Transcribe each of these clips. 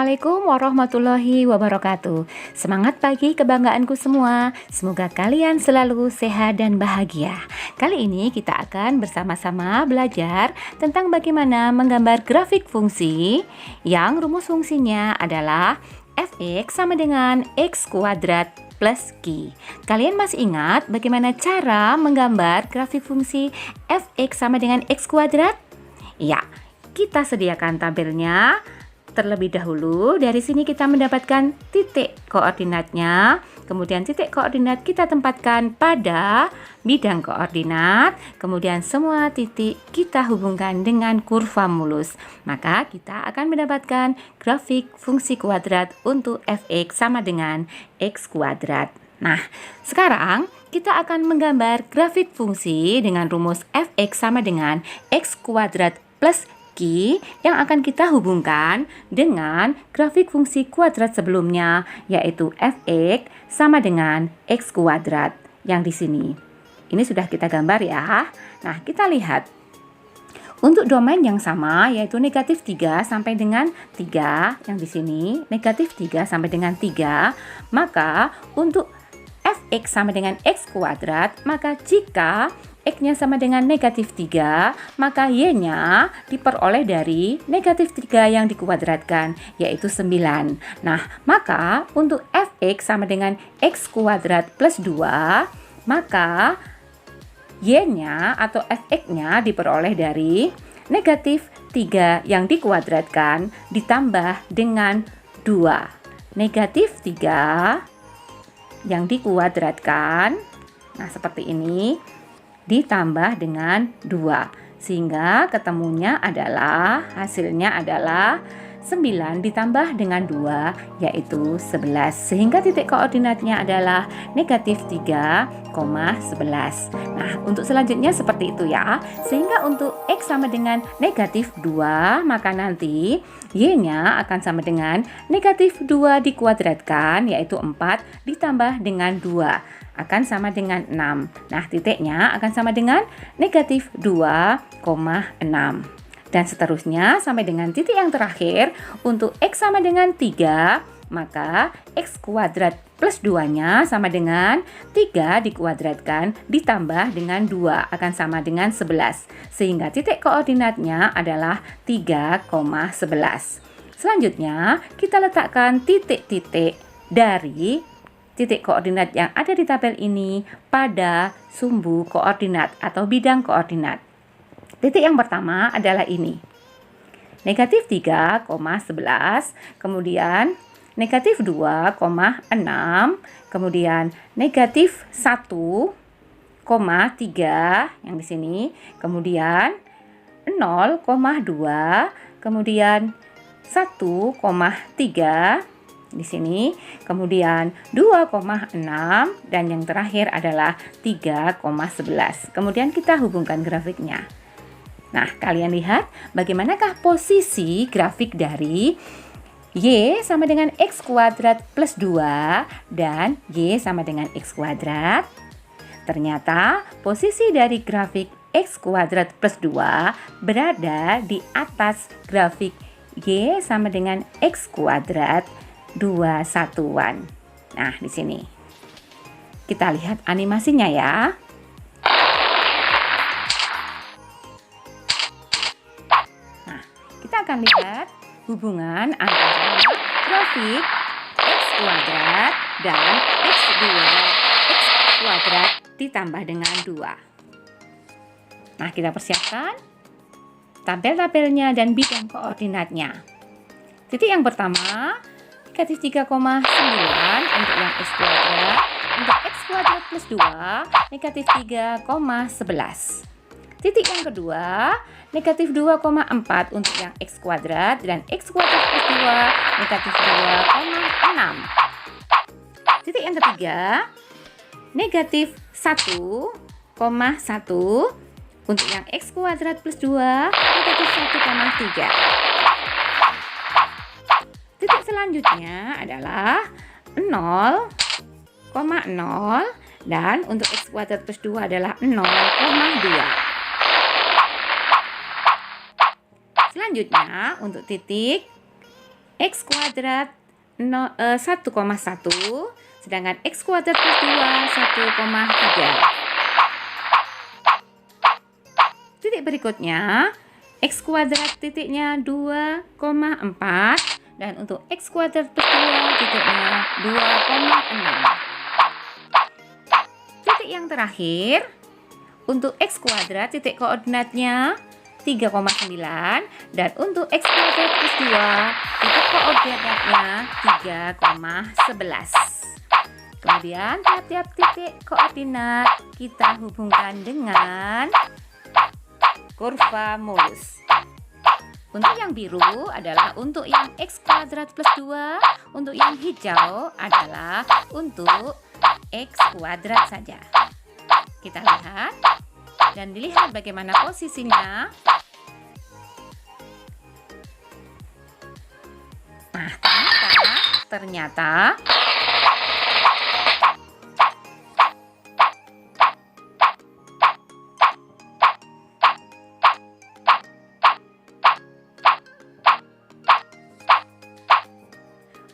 Assalamualaikum warahmatullahi wabarakatuh. Semangat pagi kebanggaanku semua. Semoga kalian selalu sehat dan bahagia. Kali ini kita akan bersama-sama belajar tentang bagaimana menggambar grafik fungsi yang rumus fungsinya adalah fx sama dengan x kuadrat plus Q. Kalian masih ingat bagaimana cara menggambar grafik fungsi fx sama dengan x kuadrat? Ya, kita sediakan tabelnya. Terlebih dahulu, dari sini kita mendapatkan titik koordinatnya. Kemudian titik koordinat kita tempatkan pada bidang koordinat. Kemudian semua titik kita hubungkan dengan kurva mulus. Maka kita akan mendapatkan grafik fungsi kuadrat untuk fx sama dengan x kuadrat. Nah, sekarang kita akan menggambar grafik fungsi dengan rumus fx sama dengan x kuadrat plus yang akan kita hubungkan dengan grafik fungsi kuadrat sebelumnya, yaitu fx sama dengan x kuadrat yang di sini. Ini sudah kita gambar ya. Nah, kita lihat. Untuk domain yang sama, yaitu negatif 3 sampai dengan 3, yang di sini, negatif 3 sampai dengan 3, maka untuk fx sama dengan x kuadrat, maka jika x-nya sama dengan negatif 3, maka y-nya diperoleh dari negatif 3 yang dikuadratkan, yaitu 9. Nah, maka untuk fx sama dengan x kuadrat plus 2, maka y-nya atau fx-nya diperoleh dari negatif 3 yang dikuadratkan ditambah dengan 2. Negatif 3 yang dikuadratkan, nah seperti ini, ditambah dengan 2, sehingga ketemunya adalah hasilnya adalah 9 ditambah dengan 2, yaitu 11, sehingga titik koordinatnya adalah negatif 3,11. Nah, untuk selanjutnya seperti itu ya, sehingga untuk x sama dengan negatif 2, maka nanti y-nya akan sama dengan negatif 2 dikuadratkan, yaitu 4 ditambah dengan 2 akan sama dengan 6. Nah, titiknya akan sama dengan negatif 2,6. Dan seterusnya sampai dengan titik yang terakhir. Untuk x sama dengan 3, maka x kuadrat plus 2-nya sama dengan 3 dikuadratkan ditambah dengan 2 akan sama dengan 11. Sehingga titik koordinatnya adalah 3,11. Selanjutnya, kita letakkan titik-titik dari titik koordinat yang ada di tabel ini pada sumbu koordinat atau bidang koordinat. Titik yang pertama adalah ini. Negatif 3,11, kemudian negatif 2,6, kemudian negatif 1,3 yang di sini, kemudian 0,2, kemudian 1,3 di sini, kemudian 2,6, dan yang terakhir adalah 3,11. Kemudian kita hubungkan grafiknya. Nah, kalian lihat bagaimanakah posisi grafik dari y sama dengan x kuadrat plus 2 dan y sama dengan x kuadrat. Ternyata posisi dari grafik x kuadrat plus 2 berada di atas grafik y sama dengan x kuadrat 2 satuan. Nah, di sini kita lihat animasinya ya. Nah, kita akan lihat hubungan antara grafik x kuadrat dan x2 x kuadrat ditambah dengan 2. Nah, kita persiapkan tabel-tabelnya dan bidang koordinatnya. Titik yang pertama, negatif 3,9 untuk yang x kuadrat. Untuk x kuadrat plus 2, negatif 3,11. Titik yang kedua, negatif 2,4 untuk yang x kuadrat. Dan x kuadrat plus 2, negatif 2,6. Titik yang ketiga, negatif 1,1 untuk yang x kuadrat plus 2, negatif 1,3. Titik selanjutnya adalah 0,0 dan untuk x kuadrat plus 2 adalah 0,2. Selanjutnya untuk titik X kuadrat 1,1, sedangkan X kuadrat plus 2 1,3. Titik berikutnya, X kuadrat titiknya 2,4, dan untuk X kuadrat plus 2 titiknya 2,6. Titik yang terakhir, untuk X kuadrat titik koordinatnya 3,9, dan untuk X kuadrat plus 2 titik koordinatnya 3,11. Kemudian tiap-tiap titik koordinat kita hubungkan dengan kurva mulus. Untuk yang biru adalah untuk yang X kuadrat plus 2, untuk yang hijau adalah untuk X kuadrat saja. Kita lihat dan dilihat bagaimana posisinya. Nah, ternyata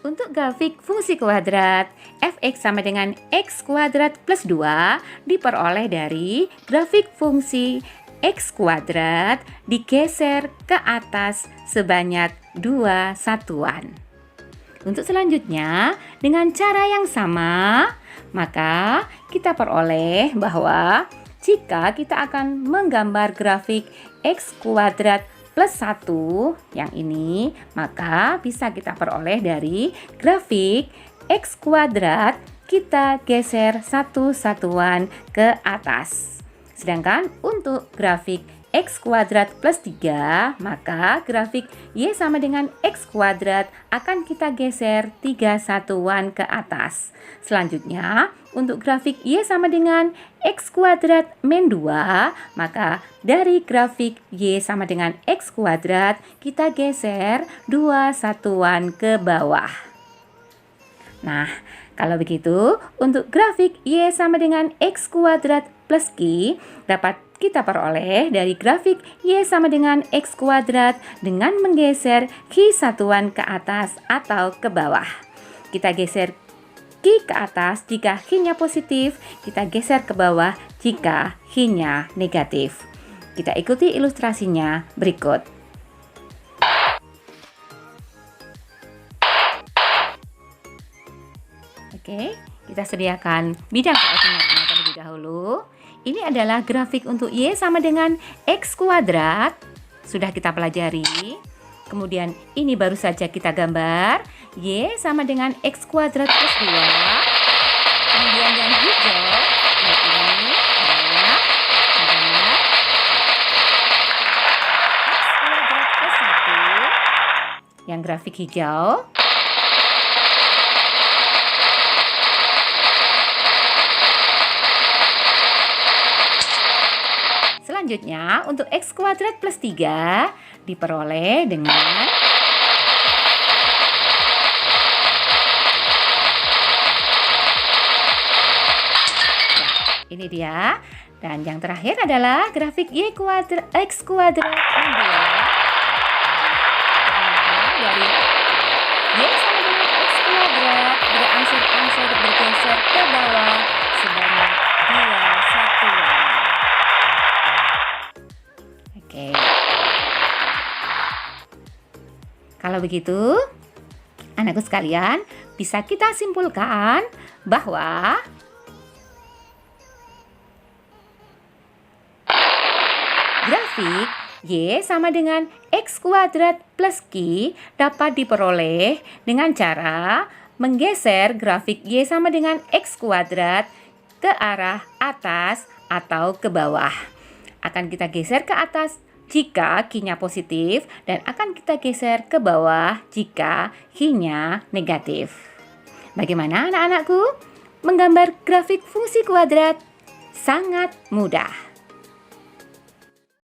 untuk grafik fungsi kuadrat, f(x) sama dengan x kuadrat plus 2 diperoleh dari grafik fungsi x kuadrat digeser ke atas sebanyak 2 satuan. Untuk selanjutnya, dengan cara yang sama, maka kita peroleh bahwa jika kita akan menggambar grafik x kuadrat plus 1 yang ini, maka bisa kita peroleh dari grafik X kuadrat kita geser 1 satuan ke atas. Sedangkan untuk grafik X kuadrat plus 3, maka grafik Y sama dengan X kuadrat akan kita geser 3 satuan ke atas. Selanjutnya, untuk grafik Y sama dengan X kuadrat min 2, maka dari grafik Y sama dengan X kuadrat kita geser 2 satuan ke bawah. Nah, kalau begitu, untuk grafik Y sama dengan X kuadrat plus Q dapat kita peroleh dari grafik Y sama dengan X kuadrat dengan menggeser Q satuan ke atas atau ke bawah. Kita geser Q ke atas jika Q-nya positif, kita geser ke bawah jika Q-nya negatif. Kita ikuti ilustrasinya berikut. Oke, kita sediakan bidang koordinatnya terlebih dahulu. Ini adalah grafik untuk Y sama dengan X kuadrat. Sudah kita pelajari. Kemudian ini baru saja kita gambar. Y sama dengan X kuadrat plus 2. Kemudian yang hijau, ini adalah gambar X kuadrat plus 1. Yang grafik hijau. Selanjutnya, untuk X kuadrat plus 3 diperoleh dengan nah, ini dia. Dan yang terakhir adalah grafik Y kuadrat X kuadrat min 2. Dari Y sama dengan X kuadrat berangsur-angsur bergeser ke bawah sebanyak 2 satuan. Oke. Kalau begitu, anakku sekalian, bisa kita simpulkan bahwa grafik Y sama dengan X kuadrat plus Q dapat diperoleh dengan cara menggeser grafik Y sama dengan X kuadrat ke arah atas atau ke bawah. Akan kita geser ke atas jika Q-nya positif dan akan kita geser ke bawah jika Q-nya negatif. Bagaimana anak-anakku? Menggambar grafik fungsi kuadrat sangat mudah.